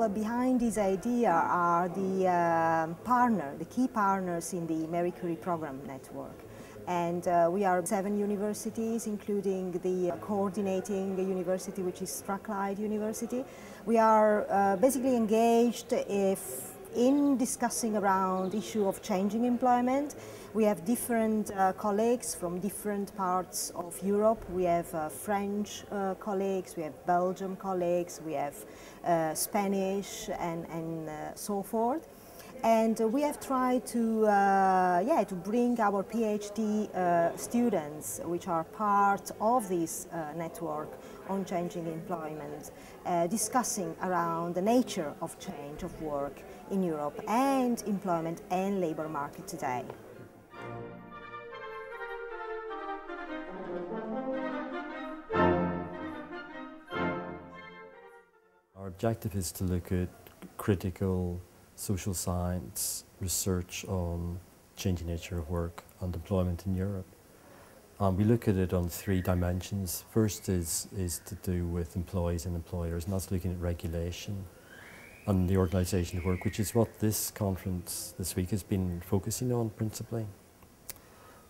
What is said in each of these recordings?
behind this idea are the key partners in the Marie Curie program network. And we are 7 universities, including the coordinating university, which is Strathclyde University. We are basically engaged in discussing around the issue of changing employment. We have different colleagues from different parts of Europe. We have French colleagues, we have Belgian colleagues, we have Spanish and so forth. And we have tried to bring our PhD students, which are part of this network on changing employment, discussing around the nature of change of work in Europe and employment and labour market today. Our objective is to look at critical social science research on changing nature of work and employment in Europe. We look at it on 3 dimensions. First is to do with employees and employers, and that's looking at regulation and the organisation of work, which is what this conference this week has been focusing on principally.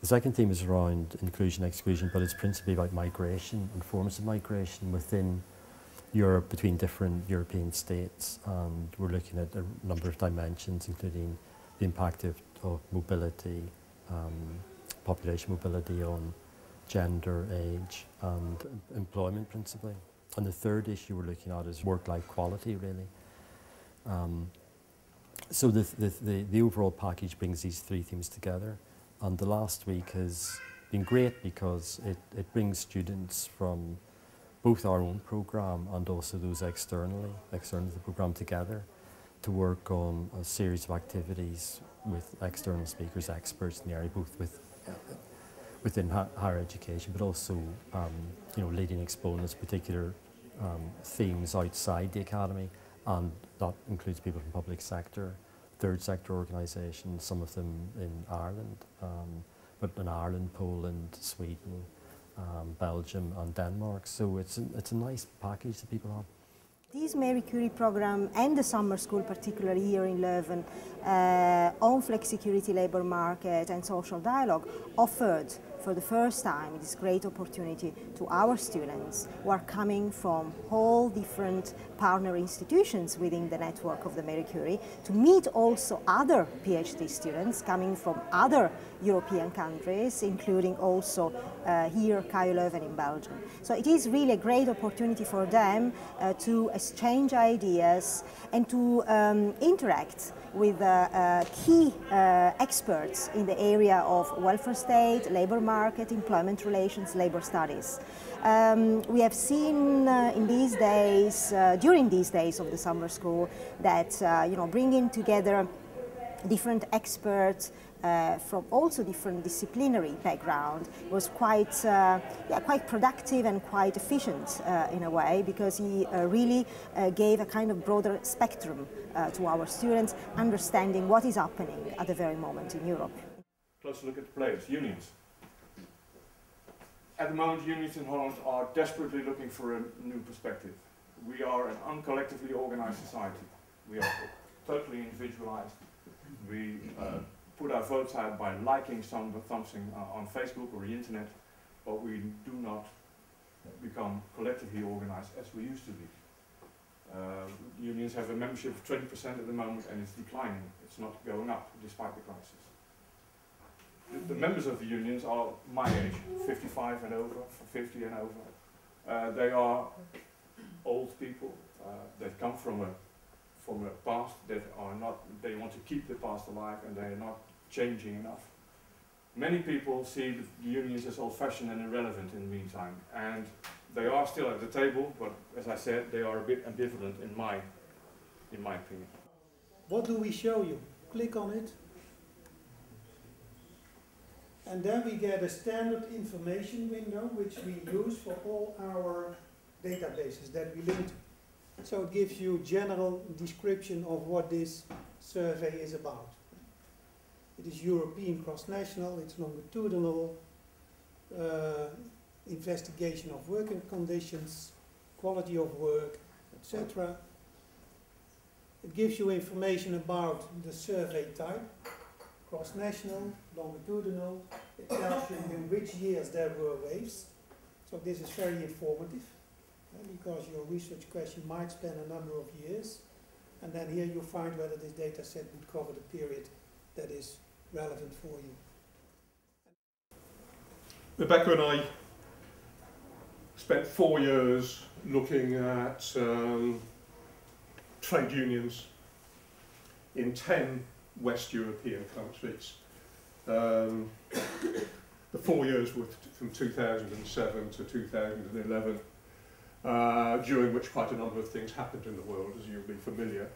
The second theme is around inclusion and exclusion, but it's principally about migration and forms of migration within Europe, between different European states, and we're looking at a number of dimensions, including the impact of mobility, population mobility on gender, age, and employment principally. And the third issue we're looking at is work-life quality, really. So the overall package brings these 3 themes together, and the last week has been great because it brings students from both our own programme and also those externally to the programme together to work on a series of activities with external speakers, experts in the area, both within higher education, but also leading exponents, particular themes outside the academy, and that includes people from public sector, third sector organisations, some of them in Ireland, but in Ireland, Poland, Sweden, Belgium and Denmark. So it's a nice package that people have. This Marie Curie program and the summer school, particularly here in Leuven, on Flexicurity, labour market and social dialogue, offered for the first time this great opportunity to our students who are coming from all different partner institutions within the network of the Marie Curie to meet also other PhD students coming from other European countries, including also here KU Leuven in Belgium. So it is really a great opportunity for them to exchange ideas and to interact with key experts in the area of welfare state, labour market, employment relations, labour studies. We have seen in these days, during these days of the summer school, that bringing together different experts from also different disciplinary background was quite productive and quite efficient in a way, because he really gave a kind of broader spectrum to our students, understanding what is happening at the very moment in Europe. Closer look at the players, unions. At the moment, unions in Holland are desperately looking for a new perspective. We are an uncollectively organized society. We are totally individualized. We put our votes out by liking something on Facebook or the internet, but we do not become collectively organized as we used to be. Unions have a membership of 20% at the moment, and it's declining. It's not going up despite the crisis. The members of the unions are my age, 55 and over, 50 and over. They are old people that come from a past that are not, they want to keep the past alive and they are not changing enough. Many people see the unions as old-fashioned and irrelevant in the meantime, and they are still at the table, but as I said, they are a bit ambivalent in my opinion. What do we show you? Click on it, and then we get a standard information window which we use for all our databases that we link to. So it gives you general description of what this survey is about. It is European cross-national, it's longitudinal, investigation of working conditions, quality of work, etc. It gives you information about the survey type, cross-national, longitudinal. It tells you in which years there were waves. So this is very informative, because your research question might span a number of years. And then here you find whether this data set would cover the period that is relevant for you. Rebecca and I spent 4 years looking at trade unions in 10 West European countries. The 4 years were from 2007 to 2011, during which quite a number of things happened in the world, as you'll be familiar.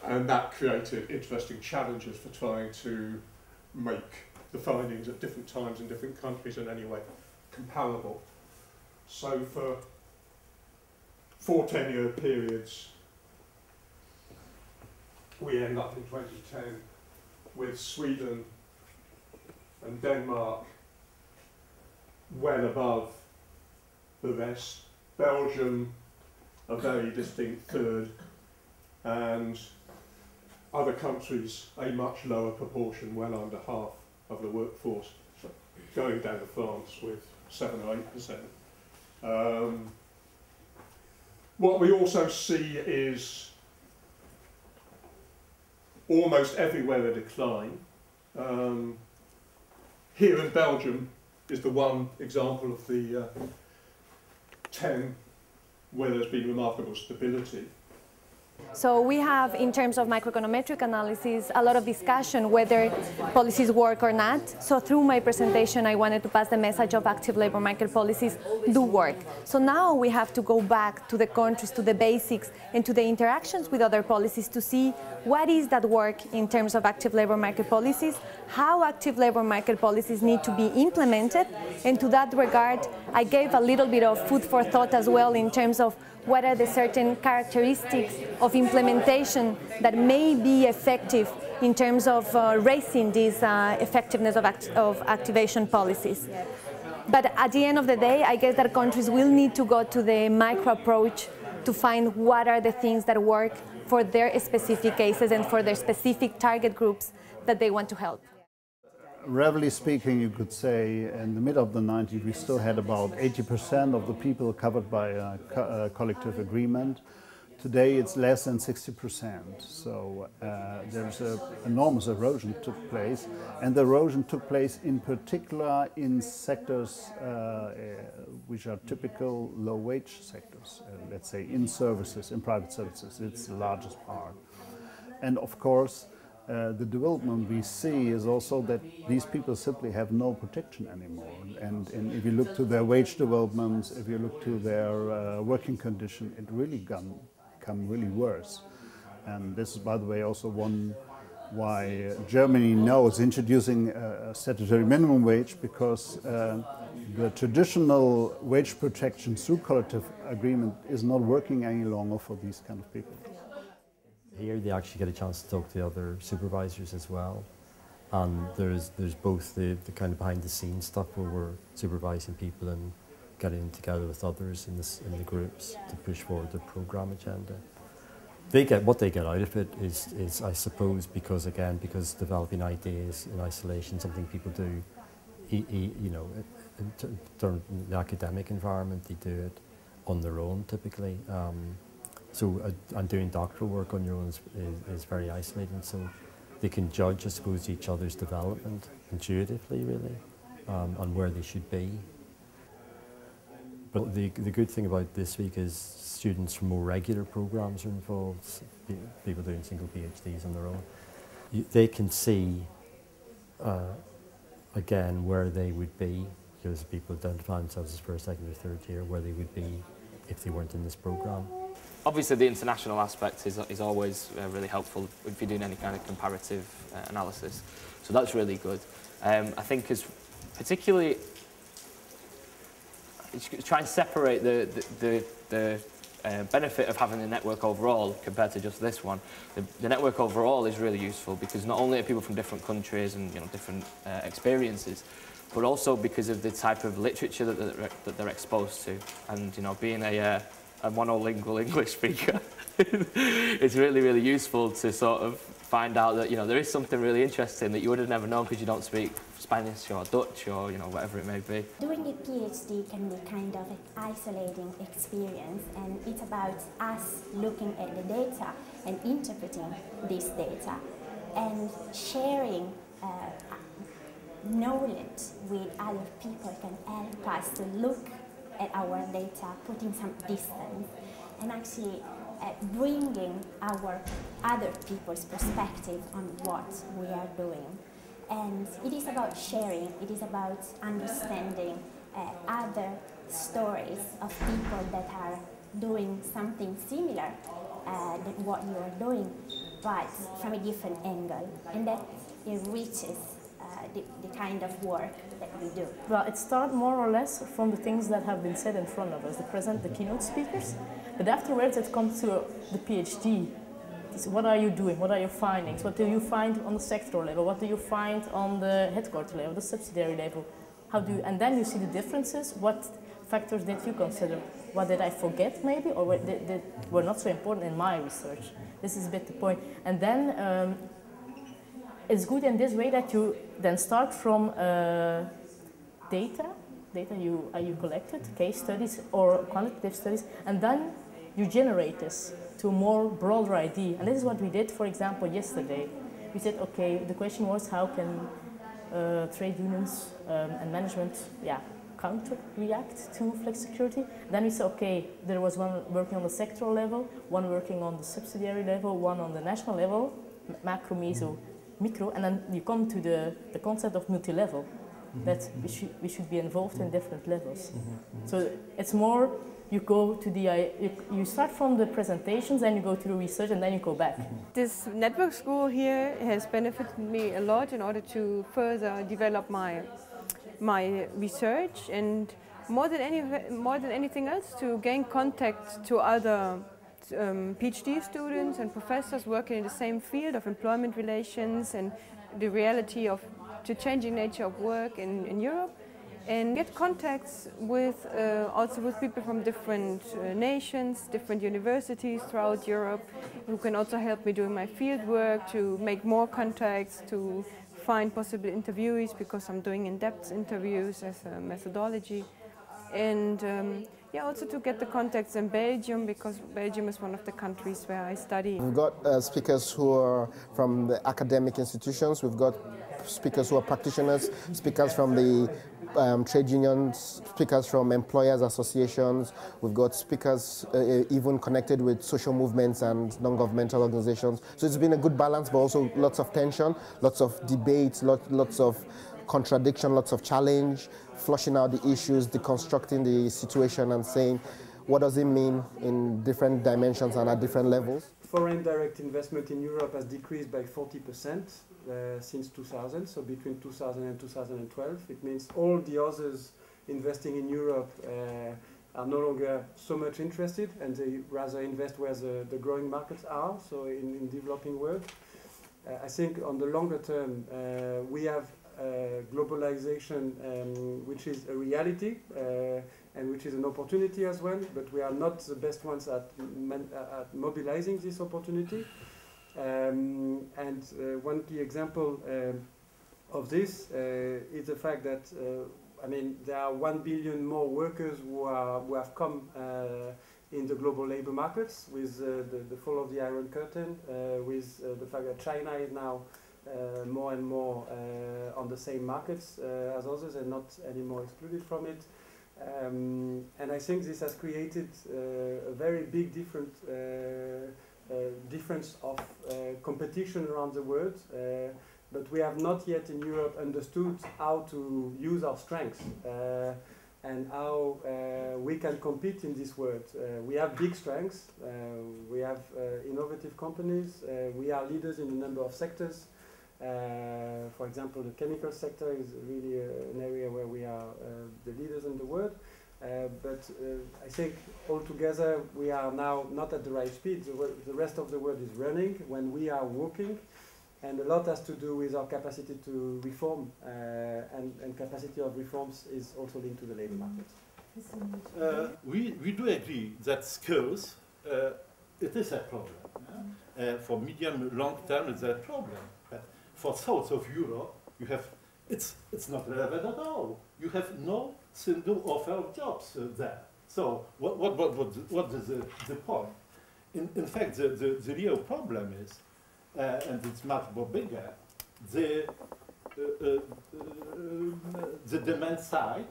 And that created interesting challenges for trying to make the findings at different times in different countries in any way comparable. So for 4 10-year periods, we end up in 2010 with Sweden and Denmark well above the rest, Belgium a very distinct third, and other countries a much lower proportion, well under half of the workforce, going down to France with 7 or 8%. What we also see is almost everywhere a decline. Here in Belgium is the one example of the 10 where there's been remarkable stability. So we have, in terms of microeconometric analysis, a lot of discussion whether policies work or not. So through my presentation, I wanted to pass the message of active labor market policies do work. So now we have to go back to the countries, to the basics, and to the interactions with other policies to see what is that work in terms of active labor market policies, how active labor market policies need to be implemented, and to that regard, I gave a little bit of food for thought as well in terms of what are the certain characteristics of implementation that may be effective in terms of raising this effectiveness of activation policies. But at the end of the day, I guess that countries will need to go to the micro approach to find what are the things that work for their specific cases and for their specific target groups that they want to help. Roughly speaking, you could say in the middle of the 90s we still had about 80% of the people covered by a collective agreement. Today it's less than 60%, so there's an enormous erosion took place, and the erosion took place in particular in sectors which are typical low-wage sectors, let's say in services, in private services. It's the largest part. And of course, the development we see is also that these people simply have no protection anymore. And if you look to their wage developments, if you look to their working condition, it really become really worse. And this is, by the way, also one why Germany now is introducing a statutory minimum wage, because the traditional wage protection through collective agreement is not working any longer for these kind of people. Here they actually get a chance to talk to other supervisors as well, and there's both the kind of behind the scenes stuff where we're supervising people and getting together with others in the groups to push forward the programme agenda. What they get out of it is I suppose, because developing ideas in isolation, something people do, you know, in the academic environment, they do it on their own typically. And doing doctoral work on your own is very isolating, so they can judge, I suppose, each other's development intuitively, really, on where they should be. But the good thing about this week is students from more regular programs are involved, people doing single PhDs on their own. They can see, again, where they would be, because people identify themselves as first, second or third year, where they would be if they weren't in this programme. Obviously the international aspect is always really helpful if you're doing any kind of comparative analysis, so that's really good. I think as particularly try and separate the benefit of having the network overall compared to just this one. The network overall is really useful because not only are people from different countries and different experiences, but also because of the type of literature that they're exposed to, and being a monolingual English speaker, it's really, really useful to sort of find out that, you know, there is something really interesting that you would have never known because you don't speak Spanish or Dutch or, you know, whatever it may be. Doing a PhD can be kind of an isolating experience, and it's about us looking at the data and interpreting this data and sharing knowledge with other people can help us to look at our data, putting some distance, and actually bringing our other people's perspective on what we are doing. And it is about sharing, it is about understanding other stories of people that are doing something similar than what you are doing, but from a different angle, and that enriches the kind of work that we do. Well, it starts more or less from the things that have been said in front of us, the keynote speakers, but afterwards it comes to the PhD. What are you doing? What are your findings? What do you find on the sectoral level? What do you find on the headquarter level, the subsidiary level? And then you see the differences. What factors did you consider? What did I forget maybe, or what were not so important in my research? This is a bit the point. And then it's good in this way that you then start from data you collected, case studies or quantitative studies, and then you generate this to a more broader idea. And this is what we did, for example, yesterday. We said, okay, the question was how can trade unions and management counter-react to Flexicurity. Then we said, okay, there was one working on the sectoral level, one working on the subsidiary level, one on the national level, macro, meso, micro, and then you come to the concept of multi-level, that we should be involved in different levels. So it's more, you go to you start from the presentations, then you go to the research, and then you go back. This network school here has benefited me a lot in order to further develop my research, and more than anything else, to gain contact to other PhD students and professors working in the same field of employment relations and the reality of the changing nature of work in Europe, and get contacts with also with people from different nations, different universities throughout Europe, who can also help me doing my field work, to make more contacts, to find possible interviewees, because I'm doing in-depth interviews as a methodology, and also to get the contacts in Belgium, because Belgium is one of the countries where I study. We've got speakers who are from the academic institutions, we've got speakers who are practitioners, speakers from the trade unions, speakers from employers associations, we've got speakers even connected with social movements and non-governmental organizations. So it's been a good balance, but also lots of tension, lots of debates, lots of contradiction, lots of challenge, flushing out the issues, deconstructing the situation and saying what does it mean in different dimensions and at different levels. Foreign direct investment in Europe has decreased by 40% since 2000, so between 2000 and 2012. It means all the others investing in Europe are no longer so much interested, and they rather invest where the growing markets are, so in developing world. I think on the longer term we have globalization, which is a reality and which is an opportunity as well, but we are not the best ones at mobilizing this opportunity. One key example of this is the fact that there are 1 billion more workers who have come in the global labor markets with the fall of the Iron Curtain, with the fact that China is now more and more on the same markets as others and not anymore excluded from it. And I think this has created a very big difference of competition around the world, but we have not yet in Europe understood how to use our strengths and how we can compete in this world. We have big strengths, we have innovative companies, we are leaders in a number of sectors. For example, the chemical sector is really an area where we are the leaders in the world. But I think altogether we are now not at the right speed. The rest of the world is running when we are walking, and a lot has to do with our capacity to reform, and capacity of reforms is also linked to the labor market. We do agree that skills it is a problem. For medium, long term, it's a problem. But for south of Europe, you have, it's not relevant at all. You have no single offer of jobs there. So what is the point? In fact, the real problem is, and it's much more bigger, the demand side.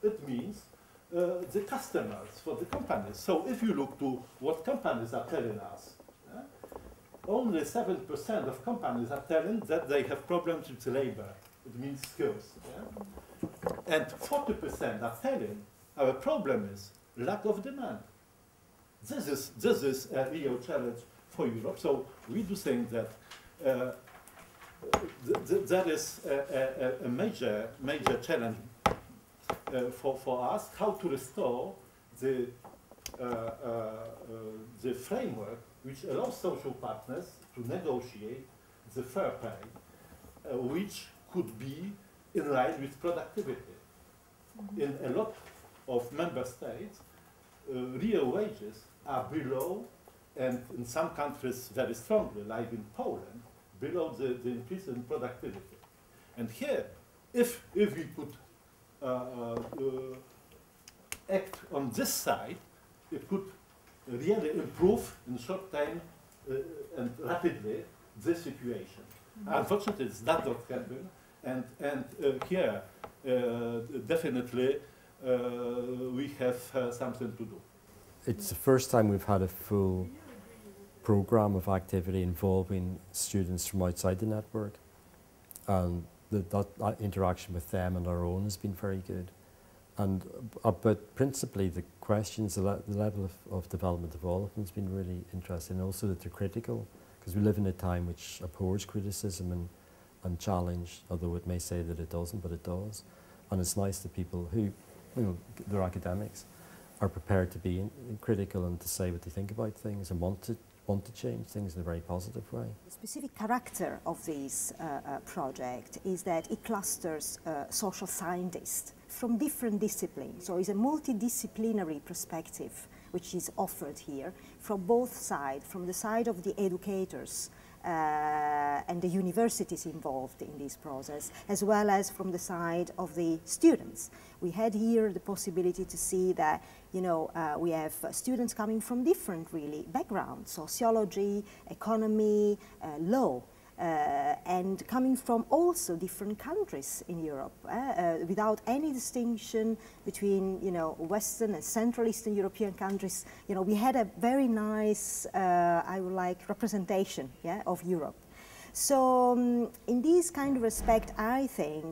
It means the customers for the companies. So if you look to what companies are telling us, only 7% of companies are telling that they have problems with labor. It means skills. Yeah? And 40% are telling our problem is lack of demand. This is a real challenge for Europe. So we do think that that is a major challenge for us, how to restore the framework which allows social partners to negotiate the fair pay, which could be in line with productivity. In a lot of member states, real wages are below, and in some countries very strongly, like in Poland, below the increase in productivity. And here, if we could act on this side, it could really improve in short time and rapidly this situation. Unfortunately, it does not happen, and here definitely we have something to do. It's the first time we've had a full program of activity involving students from outside the network, and that interaction with them and our own has been very good. And but principally the questions, the level of development of all of them has been really interesting, and also that they're critical, because we live in a time which abhors criticism and challenge, although it may say that it doesn't, but it does. And it's nice that people who, they're academics, are prepared to be critical and to say what they think about things and want to change things in a very positive way. The specific character of this project is that it clusters social scientists from different disciplines. So it's a multidisciplinary perspective which is offered here from both sides, from the side of the educators and the universities involved in this process, as well as from the side of the students. We had here the possibility to see that, we have students coming from different really backgrounds, sociology, economy, law, and coming from also different countries in Europe, without any distinction between, Western and Central Eastern European countries. We had a very nice, I would like, representation, of Europe. So in this kind of respect, I think